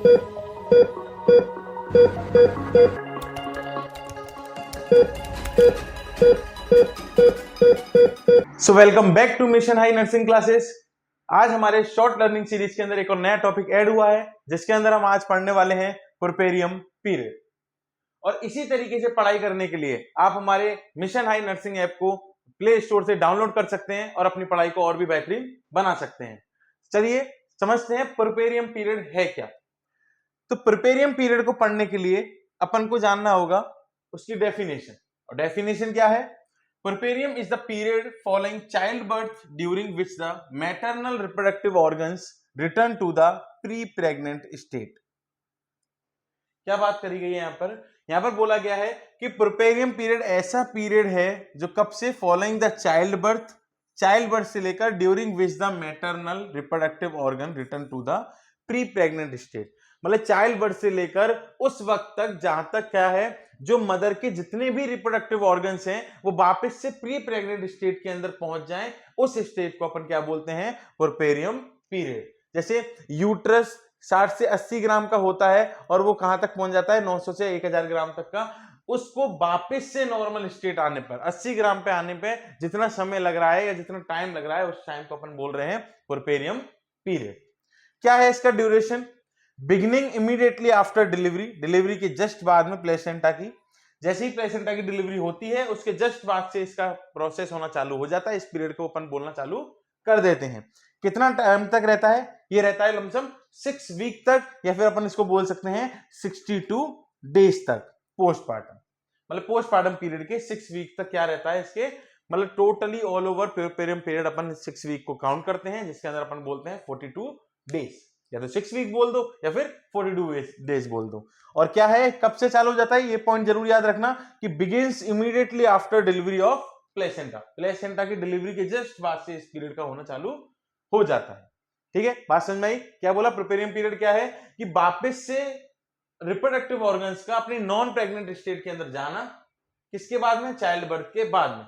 So welcome back to mission high nursing classes. आज हमारे short learning series के अंदर एक और नया टॉपिक ऐड हुआ है, जिसके अंदर हम आज पढ़ने वाले हैं पुरपेरियम पीरियड। और इसी तरीके से पढ़ाई करने के लिए आप हमारे मिशन हाई नर्सिंग ऐप को प्ले स्टोर से डाउनलोड कर सकते हैं और अपनी पढ़ाई को और भी बेहतरीन बना सकते हैं। चलिए समझते हैं पुरपेरियम पीरियड है क्या। तो पुरपेरियम पीरियड को पढ़ने के लिए अपन को जानना होगा उसकी डेफिनेशन। और डेफिनेशन क्या है? Puerperium is the period following childbirth during which the maternal reproductive organs return to the pre-pregnant state। क्या बात करी गई है यहां पर बोला गया है कि पुरपेरियम पीरियड ऐसा पीरियड है जो कब से? फॉलोइंग द चाइल्ड बर्थ से लेकर during which the maternal reproductive organ return to the pre pregnant state. मतलब चाइल्ड बर्थ से लेकर उस वक्त तक जहां तक क्या है, जो मदर के जितने भी रिप्रोडक्टिव ऑर्गन्स हैं वो वापस से प्री प्रेग्नेंट स्टेट के अंदर पहुंच जाएं, उस स्टेट को अपन क्या बोलते हैं? पुरपेरियम पीरियड। जैसे यूट्रस 60 से 80 ग्राम का होता है और वो कहां तक पहुंच जाता है? 900 से 1000 ग्राम तक का। उसको वापस से नॉर्मल स्टेट आने पर 80 ग्राम पे आने पे जितना समय लग रहा है या जितना टाइम लग रहा है, उस टाइम को अपन बोल रहे हैं पुरपेरियम पीरियड। क्या है इसका duration? Beginning immediately after delivery के जस्ट बाद में प्लेसेंटा की, जैसे ही प्लेसेंटा की डिलीवरी होती है उसके जस्ट बाद से इसका प्रोसेस होना चालू हो जाता है। इस पीरियड को अपन बोलना चालू कर देते हैं। कितना टाइम तक रहता है? ये रहता है लमसम 6 वीक तक, या फिर अपन इसको बोल सकते हैं 62 डेज तक पोस्टपार्टम। मतलब पोस्टपार्टम पीरियड के 6 वीक तक क्या रहता है इसके, मतलब टोटली ऑल ओवर पुरपेरियम पीरियड अपन 6 वीक को काउंट करते हैं, जिसके अंदर अपन बोलते हैं 42 डेज। या तो 6 वीक बोल दो या फिर 42 डेज बोल दो। और क्या है, कब से चालू हो जाता है? ये पॉइंट जरूर याद रखना कि begins immediately after delivery of placenta की डिलीवरी के जस्ट बाद से इस पीरियड का होना चालू हो जाता है। ठीक है, बात समझ में आई? क्या बोला? पुरपेरियम पीरियड क्या है कि वापस से रिप्रोडक्टिव ऑर्गन्स का अपनी नॉन प्रेग्नेंट स्टेट के अंदर जाना। किसके बाद में? चाइल्ड बर्थ के बाद में।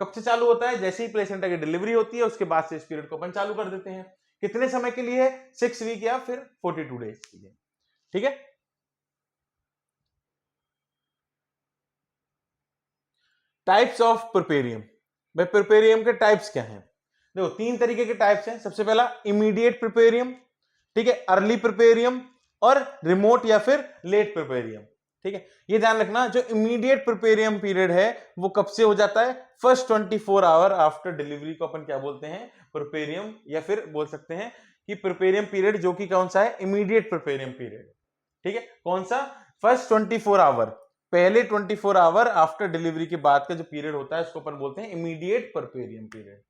कब से चालू होता है? जैसे ही प्लेसेंटा की डिलीवरी होती है उसके बाद से इस पीरियड को अपन चालू कर देते हैं। कितने समय के लिए है? 6 वीक या फिर 42 डेज के लिए। ठीक है, टाइप्स ऑफ पुरपेरियम। भाई पुरपेरियम के टाइप्स क्या हैं? देखो 3 तरीके के टाइप्स हैं। सबसे पहला इमीडिएट पुरपेरियम, ठीक है, अर्ली पुरपेरियम और रिमोट या फिर लेट पुरपेरियम। ठीक है, ये ध्यान रखना, जो इमीडिएट पुरपेरियम पीरियड है वो कब से हो जाता है? फर्स्ट 24 आवर आफ्टर डिलीवरी को अपन क्या बोलते हैं? पुरपेरियम, या फिर बोल सकते हैं कि पुरपेरियम पीरियड, जो कि कौन सा है? Immediate puerperium period. ठीक है, कौन सा? फर्स्ट 24 आवर, पहले 24 आवर आफ्टर डिलीवरी के बाद का जो पीरियड होता है उसको अपन बोलते हैं इमीडिएट पुरपेरियम पीरियड।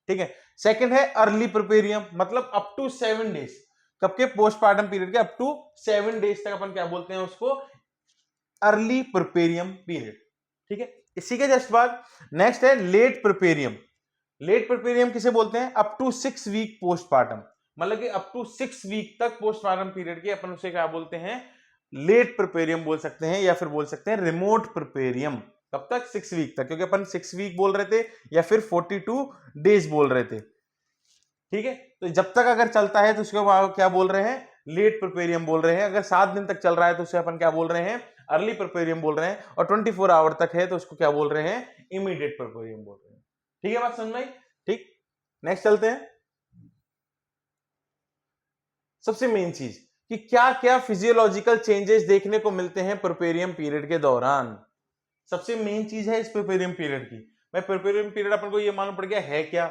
ठीक है, सेकंड है अर्ली पुरपेरियम, मतलब अप टू 7 डेज। कब के? पोस्टपार्टम पीरियड के अप टू 7 डेज तक अपन क्या बोलते हैं उसको? Early puerperium period. ठीक है, इसी के जस्ट बाद नेक्स्ट है लेट पुरपेरियम। लेट पुरपेरियम किसे बोलते हैं? अप टू 6 वीक पोस्टपार्टम, मतलब कि अप टू 6 वीक तक पोस्टपार्टम पीरियड के अपन उसे क्या बोलते हैं? लेट पुरपेरियम बोल सकते हैं, या फिर बोल सकते हैं रिमोट पुरपेरियम। कब तक? 6 वीक तक, क्योंकि अपन 6 वीक बोल रहे थे या फिर 42 डेज बोल रहे थे। ठीक है, तो जब तक अगर चलता है तो उसको क्या बोल रहे हैं? लेट पुरपेरियम बोल रहे हैं। अगर 7 दिन तक चल रहा है तो उसे अपन क्या बोल रहे हैं? अर्ली पुरपेरियम बोल रहे हैं। और 24 आवर तक है तो उसको क्या बोल रहे हैं? इमीडिएट पुरपेरियम बोल रहे हैं। ठीक है, बात समझ में आई? ठीक, नेक्स्ट चलते हैं। सबसे मेन चीज कि क्या क्या फिजियोलॉजिकल चेंजेस देखने को मिलते हैं पुरपेरियम पीरियड के दौरान। सबसे मेन चीज है इस पुरपेरियम पीरियड की। भाई पुरपेरियम पीरियड अपन को ये मालूम पड़ गया है क्या,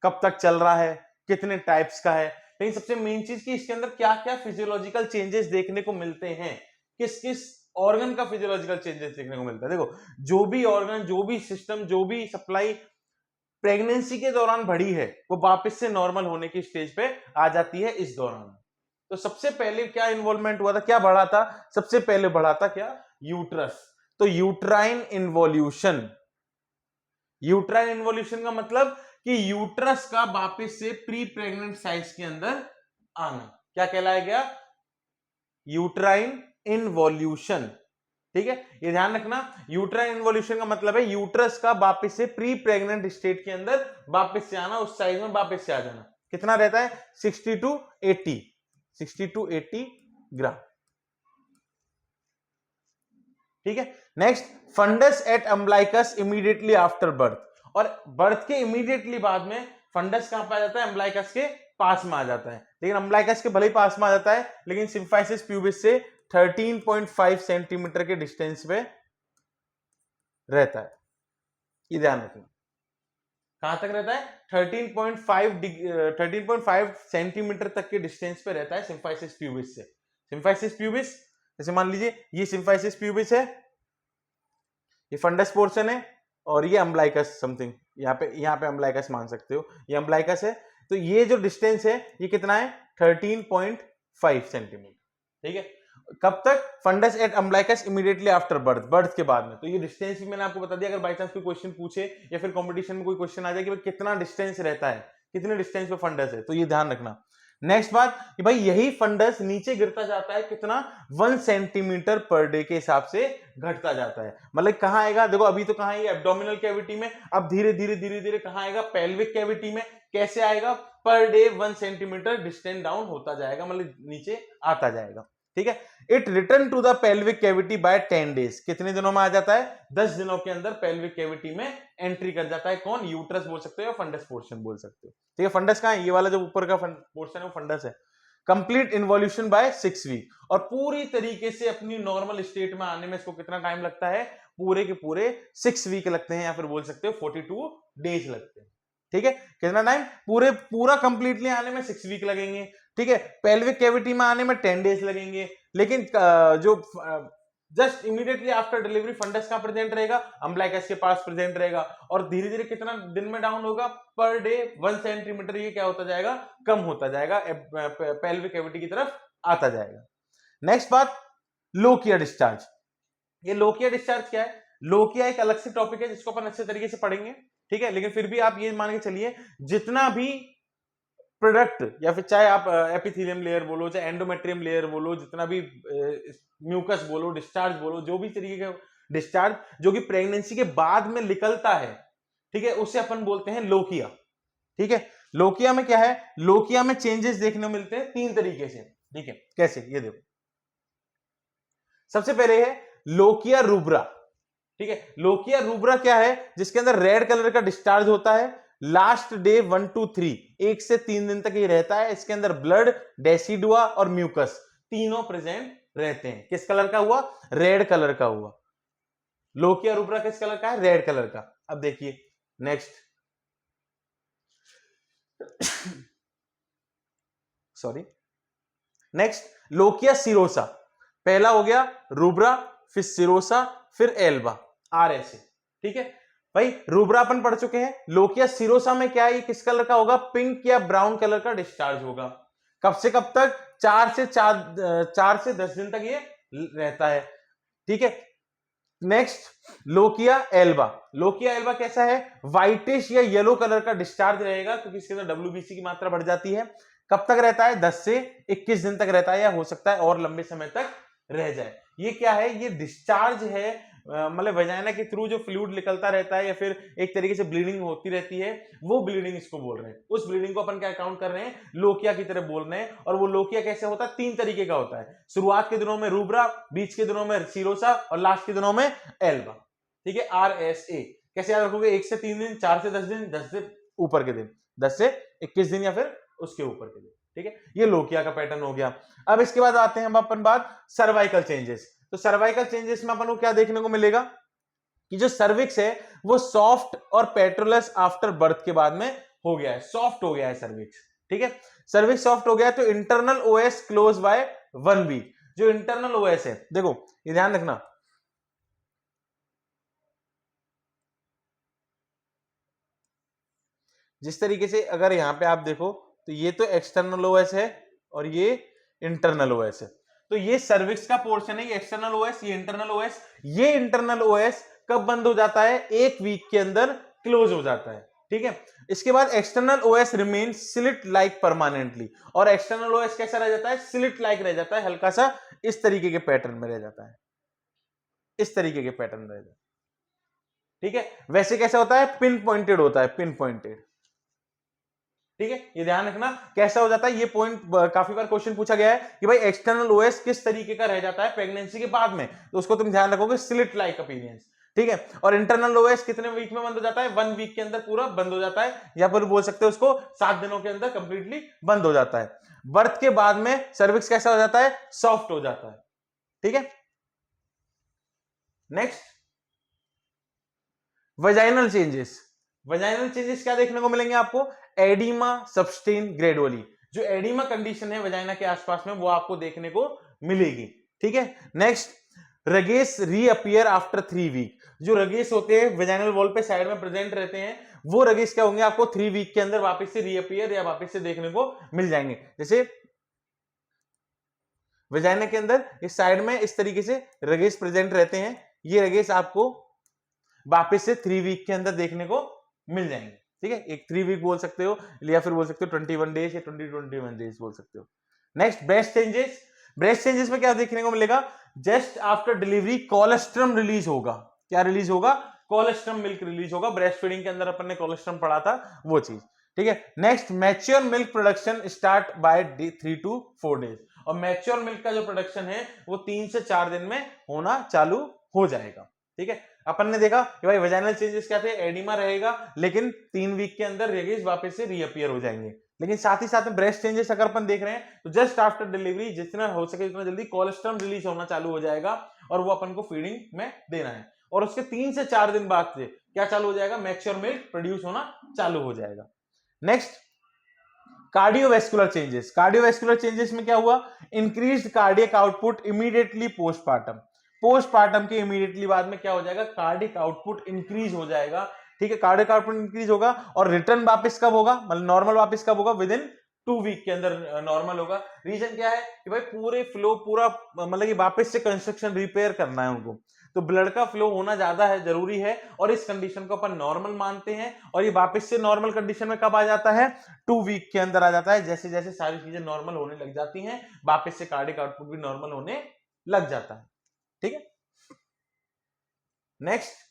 कब तक चल रहा है, कितने टाइप्स का है, लेकिन सबसे मेन चीज कि इसके अंदर क्या क्या फिजियोलॉजिकल चेंजेस देखने को मिलते हैं, किस किस ऑर्गन का फिजियोलॉजिकल चेंजेस देखने को मिलता है। देखो, जो भी ऑर्गन, जो भी सिस्टम, जो भी सप्लाई प्रेगनेंसी के दौरान बढ़ी है वो वापस से नॉर्मल होने की स्टेज पे आ जाती है इस दौरान। तो सबसे पहले क्या इन्वॉल्वमेंट हुआ था, क्या बढ़ा था? सबसे पहले बढ़ा था क्या? यूट्रस। तो यूट्राइन इन्वॉल्यूशन। यूट्राइन इन्वॉल्यूशन का मतलब कि यूट्रस का वापस से प्री प्रेग्नेंट साइज के अंदर आना, क्या कहलाया गया? Uterine involution. ठीक है, ये ध्यान रखना, यूट्राइन इन्वॉल्यूशन का मतलब है यूट्रस का वापस से प्री प्रेग्नेंट स्टेट के अंदर वापस से आना, उस साइज में वापस से आ जाना। कितना रहता है? 60 to 80 ग्राम। ठीक है। Next, fundus at umbilicus immediately after birth, और बर्थ के इमीडिएटली बाद में फंडस कहां पे आ जाता है? अम्बलाइकस के पास में आ जाता है। लेकिन अम्बलाइकस के भले ही पास में आ जाता है, लेकिन सिम्फाइसिस प्यूबिस से 13.5 सेंटीमीटर के डिस्टेंस पे रहता है। ये ध्यान रखना, कहां तक रहता है? 13.5 सेंटीमीटर तक के डिस्टेंस पे रहता है सिम्फाइसिस प्यूबिस से। सिम्फाइसिस प्यूबिस, जैसे मान लीजिए ये सिम्फाइसिस प्यूबिस है, ये फंडस पोर्शन है, और ये अम्बलाइकस समथिंग, यहाँ पे अम्बलाइकस मान सकते हो, ये अम्बलाइकस है। तो ये जो डिस्टेंस है ये कितना है? 13.5 सेंटीमीटर। ठीक है। कब तक? Fundus at umbilicus immediately after birth, birth के बाद में। तो ये डिस्टेंस भी मैंने आपको बता दिया। अगर बाई चांस कोई क्वेश्चन पूछे या फिर कंपटीशन में कोई क्वेश्चन आ जाए कि भाई कितना डिस्टेंस रहता है, कितने डिस्टेंस पे फंडस है, तो ये ध्यान रखना। नेक्स्ट बात कि भाई यही फंडस नीचे गिरता जाता है कितना? 1 सेंटीमीटर पर डे के हिसाब से घटता जाता है। मतलब कहां आएगा? देखो अभी तो कहां है? एब्डोमिनल कैविटी में, अब धीरे धीरे कहां आएगा? पेल्विक कैविटी में। कैसे आएगा? Per day 1 centimetre distance down होता जाएगा, मतलब नीचे आता जाएगा। ठीक है। It return to the pelvic cavity by 10 days. कितने दिनों में आ जाता है? 10 दिनों के अंदर पेल्विक कैविटी में एंट्री कर जाता है। कौन? यूट्रस बोल सकते हो या फंडस पोर्शन बोल सकते हो। ठीक है। फंडस कहां है? ये वाला जो ऊपर का पोर्शन है वो फंडस है। कंप्लीट इन्वॉल्यूशन बाय 6 वीक, और पूरी तरीके से अपनी नॉर्मल स्टेट में आने में इसको कितना टाइम लगता है? पूरे के पूरे 6 वीक लगते हैं, या फिर बोल सकते हो 42 डेज लगते हैं। ठीक है। कितना टाइम? पूरा कंप्लीटली आने में 6 वीक लगेंगे। ठीक है। पेल्विक कैविटी में आने में 10 डेज लगेंगे। लेकिन जो just immediately after delivery fundus का प्रेजेंट रहेगा, अम्बलाइकस के पास प्रेजेंट रहेगा, और धीरे धीरे कितना दिन में डाउन होगा? पर डे 1 सेंटीमीटर ये क्या होता जाएगा? कम होता जाएगा, पेल्विक कैविटी की तरफ आता जाएगा। नेक्स्ट बात, लोकिया डिस्चार्ज। ये लोकिया डिस्चार्ज क्या है? लोकिया एक अलग से टॉपिक है जिसको अपन अच्छे तरीके से पढ़ेंगे। ठीक है। लेकिन फिर भी आप ये मान के चलिए, जितना भी प्रोडक्ट, या फिर चाहे आप एपिथेलियम लेयर बोलो, चाहे एंडोमेट्रियम लेयर बोलो, जितना भी म्यूकस बोलो, डिस्चार्ज बोलो, जो भी तरीके का डिस्चार्ज जो कि प्रेगनेंसी के बाद में निकलता है, ठीक है, उसे अपन बोलते हैं लोकिया। ठीक है। लोकिया में क्या है? लोकिया में चेंजेस देखने को मिलते हैं 3 तरीके से। ठीक है। कैसे? ये देखो, सबसे पहले है लोकिया रूब्रा। ठीक है। लोकिया रूब्रा क्या है? जिसके अंदर रेड कलर का डिस्चार्ज होता है, लास्ट डे 1 to 3, 1 से 3 दिन तक ये रहता है। इसके अंदर ब्लड, डेसिडुआ और म्यूकस तीनों प्रेजेंट रहते हैं। किस कलर का हुआ? रेड कलर का हुआ। लोकिया रूब्रा किस कलर का है? रेड कलर का। अब देखिए next, sorry, next lochia serosa. पहला हो गया रूब्रा, फिर सिरोसा, फिर एल्बा, RSA। ठीक है भाई। रूब्रा अपन पढ़ चुके हैं। लोकिया सिरोसा में क्या है? ये किस कलर का होगा? पिंक या ब्राउन कलर का डिस्चार्ज होगा। कब से कब तक? 4 से 10 दिन तक ये रहता है। ठीक है। Next lochia Elba. Lochia Elba कैसा है? व्हाइटिश या येलो कलर का डिस्चार्ज रहेगा, क्योंकि इसके अंदर WBC की मात्रा बढ़ जाती है। कब तक रहता है? 10 से 21 दिन तक रहता है, या हो सकता है और लंबे समय तक रह जाए। ये क्या है? ये डिस्चार्ज है, मतलब वजाइना के थ्रू जो फ्लूइड निकलता रहता है, या फिर एक तरीके से ब्लीडिंग होती रहती है, वो ब्लीडिंग इसको बोल रहे हैं। उस ब्लीडिंग को अपन क्या काउंट कर रहे हैं? लोकिया की तरह बोल रहे हैं। और वो लोकिया कैसे होता है? 3 तरीके का होता है। शुरुआत के दिनों में रूब्रा, बीच के दिनों में सिरोसा, और लास्ट के दिनों में एल्बा। ठीक है। RSA कैसे याद रखोगे? 1 से 3 दिन, 4 से 10 दिन, 10 से ऊपर के दिन, 10 से 21 दिन, या फिर उसके ऊपर के दिन। ठीक है। ये लोकिया का पैटर्न हो गया। अब इसके बाद आते हैं हम अपन बात सर्वाइकल चेंजेस। तो सर्वाइकल चेंजेस में अपन को क्या देखने को मिलेगा? कि जो सर्विक्स है वो सॉफ्ट और पेट्रोलस आफ्टर बर्थ के बाद में हो गया है, सॉफ्ट हो गया है सर्विक्स। ठीक है। सर्विक्स सॉफ्ट हो गया है, तो internal OS close by 1 week. जो इंटरनल OS है, देखो ये ध्यान रखना, जिस तरीके से अगर यहां पे आप देखो तो ये तो एक्सटर्नल OS है और ये इंटरनल OS है। तो ये सर्विक्स का पोर्शन है, ये एक्सटर्नल OS, ये इंटरनल OS। ये इंटरनल OS कब बंद हो जाता है? 1 वीक के अंदर क्लोज हो जाता है। ठीक है। इसके बाद external OS remain slit like permanently. और एक्सटर्नल OS कैसा रह जाता है? स्लिट लाइक रह जाता है, हल्का सा इस तरीके के पैटर्न में रह जाता है, इस तरीके के पैटर्न में रह जाता है। ठीक है। वैसे कैसा होता है? पिन पॉइंटेड होता है, पिन पॉइंटेड। ठीक है, ये ध्यान रखना कैसा हो जाता है, ये पॉइंट काफी बार क्वेश्चन पूछा गया है कि भाई एक्सटर्नल ओएस किस तरीके का रह जाता है प्रेगनेंसी के बाद में, तो उसको तुम ध्यान रखोगे स्लिट लाइक अपीयरेंस। ठीक है, और इंटरनल ओएस कितने वीक में बंद हो जाता है, 1 वीक के अंदर पूरा बंद हो जाता है, या फिर बोल सकते हो उसको 7 दिनों के अंदर कंप्लीटली बंद हो जाता है। बर्थ के बाद में सर्विक्स कैसा हो जाता है, सॉफ्ट हो जाता है। ठीक है, next vaginal changes. Vaginal changes क्या देखने को मिलेंगे आपको, एडिमा सब्सटेन ग्रेजुअली, जो एडिमा कंडीशन है वजाइना के आसपास में वो आपको देखने को मिलेगी। ठीक है, नेक्स्ट रगेस रीअपियर आफ्टर 3 वीक, जो रगेस होते हैं वजाइनल वॉल पे साइड में प्रेजेंट रहते हैं, वो रगेस क्या होंगे आपको 3 वीक के अंदर वापस से रीअपियर या वापस से देखने को मिल जाएंगे। जैसे वजाइना के अंदर इस साइड में इस तरीके से रगेस प्रेजेंट रहते हैं, ये रगेस आपको वापस से 3 वीक के अंदर देखने को मिल जाएंगे। ठीक है, एक 3 वीक बोल सकते हो या फिर बोल सकते हो 21 डेज या 21 डेज बोल सकते हो। Next breast changes. Breast changes में क्या देखने को मिलेगा, just after delivery colostrum release होगा। क्या रिलीज होगा, कोलेस्ट्रम मिल्क रिलीज होगा। ब्रेस्ट फीडिंग के अंदर अपन ने कोलेस्ट्रम पढ़ा था वो चीज। ठीक है, next mature milk production start by 3 to 4 days, और मैच्योर मिल्क का जो प्रोडक्शन है वो 3 से 4 दिन में होना चालू हो जाएगा। ठीक है, अपन ने देखा कि भाई वजाइनल चेंजेस क्या थे, एडिमा रहेगा लेकिन 3 वीक के अंदर रेगेज वापस से रीअपियर हो जाएंगे। लेकिन साथ ही साथ में ब्रेस्ट चेंजेस अगर अपन देख रहे हैं तो जस्ट आफ्टर डिलीवरी जितना हो सके उतना जल्दी कोलेस्ट्रम रिलीज होना चालू हो जाएगा, और वो अपन को फीडिंग में देना है, और उसके 3 से 4 दिन बाद से क्या चालू हो जाएगा, मैच्योर मिल्क प्रोड्यूस होना चालू हो जाएगा। Next cardiovascular changes. Cardiovascular changes में क्या हुआ, increased cardiac output immediately postpartum. Postpartum के इमीडिएटली बाद में क्या हो जाएगा, कार्डियक आउटपुट इंक्रीज हो जाएगा। ठीक है, कार्डियक आउटपुट इंक्रीज होगा, और रिटर्न वापस कब होगा, मतलब नॉर्मल वापस कब होगा, विद इन 2 वीक के अंदर नॉर्मल होगा। रीजन क्या है कि भाई पूरे फ्लो पूरा मतलब कि वापस से कंस्ट्रक्शन रिपेयर करना है उनको, तो ब्लड का फ्लो होना ज्यादा है, जरूरी है, और इस कंडीशन को अपन नॉर्मल मानते हैं, और ये वापस से नॉर्मल कंडीशन में कब आ जाता है, 2 वीक के अंदर आ जाता है। जैसे जैसे सारी चीजें नॉर्मल होने लग जाती हैं वापस से कार्डियक आउटपुट भी नॉर्मल होने लग जाता है। ठीक है, next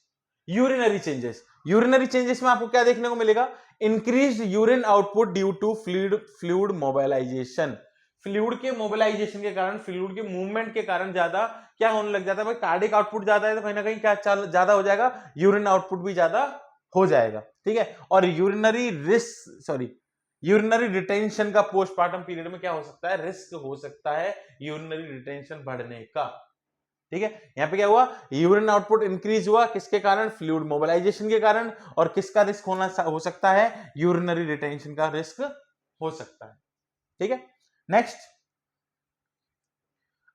urinary changes. Urinary changes में आपको क्या देखने को मिलेगा, increase urine output due to fluid mobilisation. Fluid के मोबिलाइजेशन के कारण, फ्लूइड के मूवमेंट के कारण ज्यादा क्या होने लग जाता है, भाई कार्डियक आउटपुट ज्यादा है तो कहीं ना कहीं क्या ज्यादा हो जाएगा, यूरिन आउटपुट भी ज्यादा हो जाएगा। ठीक है, और यूरिनरी रिटेंशन का पोस्टपार्टम पीरियड में क्या हो सकता है, रिस्क हो सकता है यूरिनरी रिटेंशन बढ़ने का। ठीक है, यहां पे क्या हुआ, यूरिन आउटपुट इंक्रीज हुआ किसके कारण, फ्लूइड मोबिलाइजेशन के कारण, और किसका रिस्क हो सकता है, यूरिनरी रिटेंशन का रिस्क हो सकता है। ठीक है, नेक्स्ट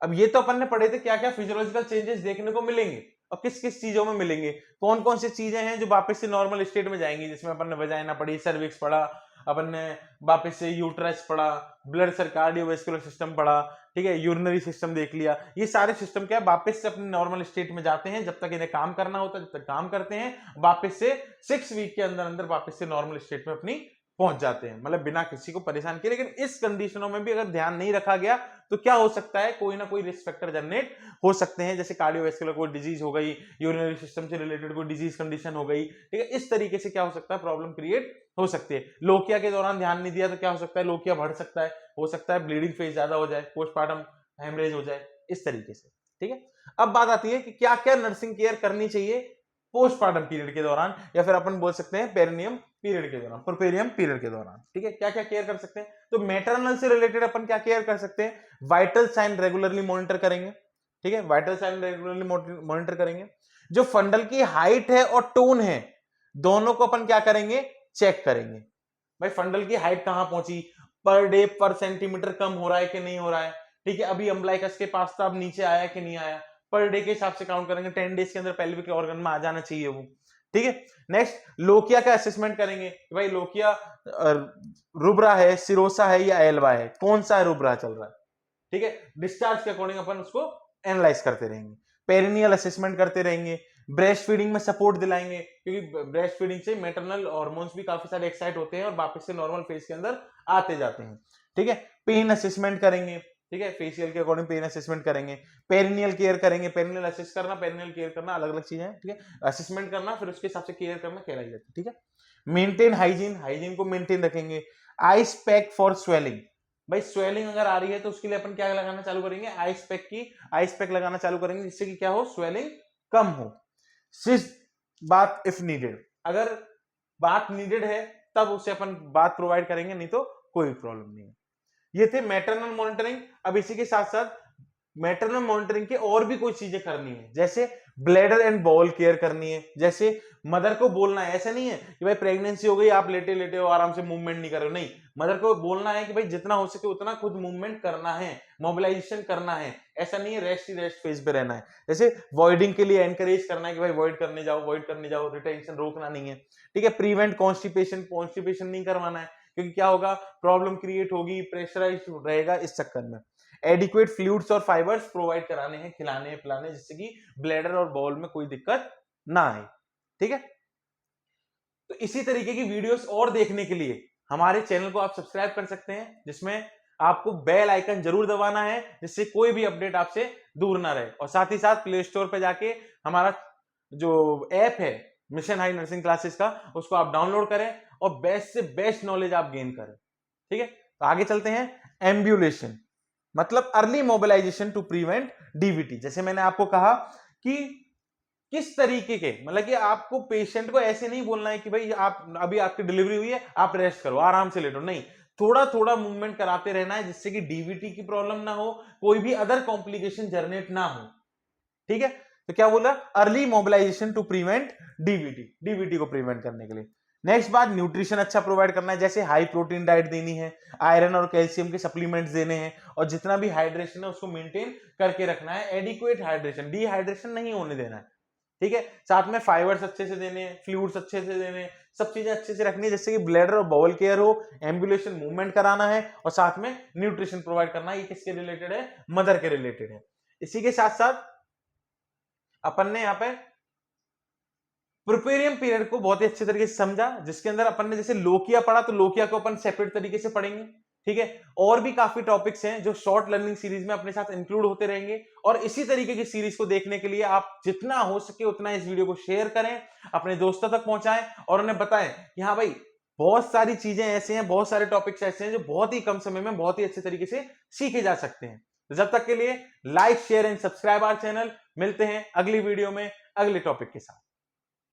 अब ये तो अपन ने पढ़े थे क्या क्या फिजियोलॉजिकल चेंजेस देखने को मिलेंगे, और किस किस चीजों में मिलेंगे, कौन कौन सी चीजें हैं जो वापस से नॉर्मल स्टेट में जाएंगी, जिसमें अपन ने वजाइना पढ़ी, सर्विक्स पढ़ा, अपन ने वापस से यूट्रस पढ़ा, ब्लड कार्डियोवैस्कुलर सिस्टम पढ़ा, ठीक है, यूरिनरी सिस्टम देख लिया। ये सारे सिस्टम क्या वापस से अपने नॉर्मल स्टेट में जाते हैं, जब तक इन्हें काम करना होता है जब तक काम करते हैं, वापस से 6 वीक के अंदर अंदर वापस से नॉर्मल स्टेट में अपनी पहुंच जाते हैं, मतलब बिना किसी को परेशान किए। लेकिन इस कंडीशनों में भी अगर ध्यान नहीं रखा गया तो क्या हो सकता है, कोई ना कोई रिस्क फैक्टर जनरेट हो सकते हैं, जैसे कार्डियोवैस्कुलर कोई डिजीज हो गई, यूरिनरी सिस्टम से रिलेटेड कोई डिजीज कंडीशन हो गई। ठीक है, इस तरीके से क्या हो सकता है, प्रॉब्लम क्रिएट हो सकती है। लोकिया के दौरान ध्यान नहीं दिया तो क्या हो सकता है, लोकिया बढ़ सकता है, हो सकता है ब्लीडिंग फेज ज्यादा हो जाए, पोस्टपार्टम हेमरेज हो जाए, इस तरीके से। ठीक है, अब बात आती है कि क्या क्या नर्सिंग केयर करनी चाहिए पोस्टपार्टम पीरियड के दौरान, या फिर अपन बोल सकते हैं पेरिनियम पीरियड के दौरान, पुरपेरियम पीरियड के दौरान। ठीक है, क्या क्या केयर कर सकते हैं, तो मैटरनल से रिलेटेड अपन क्या केयर कर सकते हैं, वाइटल साइन रेगुलरली मॉनिटर करेंगे। ठीक है, वाइटल साइन रेगुलरली मॉनिटर करेंगे। जो फंडल की हाइट है और टोन है दोनों को अपन क्या करेंगे, चेक करेंगे। भाई फंडल की हाइट कहां पहुंची, पर डे पर सेंटीमीटर कम हो रहा है कि नहीं हो रहा है। ठीक है, अभी अम्बलाइकस के पास था, अब नीचे आया कि नहीं आया, पर डे के हिसाब से काउंट करेंगे, 10 डेज के अंदर पेल्विक ऑर्गन में आ जाना चाहिए वो। ठीक है, नेक्स्ट लोकिया का असेसमेंट करेंगे कि भाई लोकिया रुब्रा है, सिरोसा है या एल्वा है, कौन सा रुब्रा चल रहा है। ठीक है, डिस्चार्ज के अकॉर्डिंग अपन उसको एनालाइज करते रहेंगे। पेरिनियल असेसमेंट करते रहेंगे, ब्रेस्ट फीडिंग में सपोर्ट दिलाएंगे, क्योंकि ब्रेस्ट फीडिंग से मैटरनल हार्मोन्स भी काफी सारे एक्साइट होते हैं और वापस से नॉर्मल फेज के अंदर आते जाते हैं। ठीक है, पेन असेसमेंट करेंगे। ठीक है, फेशियल के अकॉर्डिंग पेन असेसमेंट करेंगे, पेरिनियल केयर करेंगे। पेरिनियल असेस करना, पेरिनियल केयर करना अलग अलग चीजें हैं। ठीक है, असेसमेंट करना फिर उसके हिसाब से केयर करना कहलाई जाती है। ठीक है, मेंटेन हाइजीन, हाइजीन को मेंटेन रखेंगे। आइस पैक फॉर स्वेलिंग, भाई स्वेलिंग अगर आ रही है तो उसके लिए अपन क्या लगाना चालू करेंगे, आइस पैक लगाना चालू करेंगे, जिससे कि क्या हो, स्वेलिंग कम हो। सिस बात इफ नीडेड, अगर बात नीडेड है तब उसे अपन बात प्रोवाइड करेंगे, नहीं तो कोई प्रॉब्लम नहीं है। ये थे मैटरनल मॉनिटरिंग। अब इसी के साथ साथ मैटरनल मॉनिटरिंग के और भी कोई चीजें करनी है, जैसे ब्लैडर एंड बॉल केयर करनी है, जैसे मदर को बोलना है, ऐसा नहीं है कि भाई प्रेगनेंसी हो गई आप लेटे लेटे हो आराम से मूवमेंट नहीं कर रहे हो, नहीं, मदर को बोलना है कि भाई जितना हो सके उतना खुद मूवमेंट करना है, मोबिलाइजेशन करना है, ऐसा नहीं है रेस्ट ही रेस्ट फेज पे रहना है। जैसे वॉइडिंग के लिए एनकरेज करना है कि भाई वॉइड करने जाओ, रिटेंशन रोकना नहीं है, ठीक है। प्रिवेंट कॉन्स्टिपेशन नहीं करवाना है, क्योंकि क्या होगा, प्रॉब्लम क्रिएट होगी, प्रेशराइज रहेगा इस चक्कर में। एडिक्वेट फ्लूइड्स और फाइबर्स प्रोवाइड कराने हैं, खिलाने पिलाने, जिससे कि ब्लैडर और बॉल में कोई दिक्कत ना आए, ठीक है। तो इसी तरीके की वीडियोस और देखने के लिए हमारे चैनल को आप सब्सक्राइब कर सकते हैं, जिसमें आपको बेल आइकन जरूर दबाना है, जिससे कोई भी अपडेट आपसे दूर ना रहे। और साथ ही साथ प्ले स्टोर पे जाके हमारा जो ऐप है मिशन हाई नर्सिंग क्लासेस का, उसको आप डाउनलोड करें और बेस्ट से बेस्ट नॉलेज आप गेन करें, ठीक है। तो आगे चलते हैं। एम्ब्यूलेशन मतलब early mobilisation to prevent DVT. जैसे मैंने आपको कहा कि किस तरीके के, मतलब कि आपको पेशेंट को ऐसे नहीं बोलना है कि भाई आप अभी आपकी डिलीवरी हुई है आप रेस्ट करो आराम से लेटो, नहीं, थोड़ा थोड़ा मूवमेंट कराते रहना है, जिससे कि डीवीटी की प्रॉब्लम ना हो, कोई भी अदर कॉम्प्लिकेशन जनरेट ना हो, ठीक है। तो क्या बोला, early mobilisation to prevent DVT को प्रिवेंट करने के लिए। नेक्स्ट बात, न्यूट्रिशन अच्छा प्रोवाइड करना है, जैसे हाई प्रोटीन डाइट देनी है, आयरन और कैल्शियम के सप्लीमेंट्स देने हैं, और जितना भी हाइड्रेशन है उसको मेंटेन करके रखना है, एडिक्वेट हाइड्रेशन, डिहाइड्रेशन नहीं होने देना है, ठीक है। साथ में फाइबर्स अच्छे से देने हैं, फ्लूइड्स अच्छे से देने हैं, सब चीजें अच्छे से रखनी है, जिससे कि ब्लैडर और बाउल केयर हो, एम्बुलेशन मूवमेंट कराना है, और साथ में न्यूट्रिशन प्रोवाइड करना है। ये किसके रिलेटेड है, मदर के रिलेटेड है। इसी के साथ साथ अपन ने यहाँ पे प्रिपेरियम पीरियड को बहुत ही अच्छे तरीके से समझा, जिसके अंदर अपन ने जैसे लोकिया पढ़ा, तो लोकिया को अपन सेपरेट तरीके से पढ़ेंगे, ठीक है। और भी काफी टॉपिक्स हैं जो शॉर्ट लर्निंग सीरीज में अपने साथ इंक्लूड होते रहेंगे, और इसी तरीके की सीरीज को देखने के लिए आप जितना हो सके उतना इस वीडियो को शेयर करें, अपने दोस्तों तक पहुंचाएं, और उन्हें बताएं कि हाँ भाई बहुत सारी चीजें ऐसे हैं, बहुत सारे टॉपिक्स ऐसे हैं जो बहुत ही कम समय में बहुत ही अच्छे तरीके से सीखे जा सकते हैं। तो जब तक के लिए like share and subscribe our channel. मिलते हैं अगली वीडियो में अगले टॉपिक के साथ।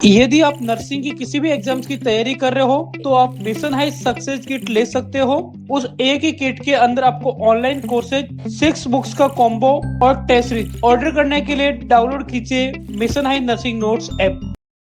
यदि आप नर्सिंग की किसी भी एग्जाम्स की तैयारी कर रहे हो तो आप मिशन हाई सक्सेस किट ले सकते हो। उस एक ही किट के अंदर आपको ऑनलाइन कोर्सेज 6 बुक्स का कॉम्बो और टेस्ट सीरीज ऑर्डर करने के लिए डाउनलोड कीजिए mission high nursing notes app.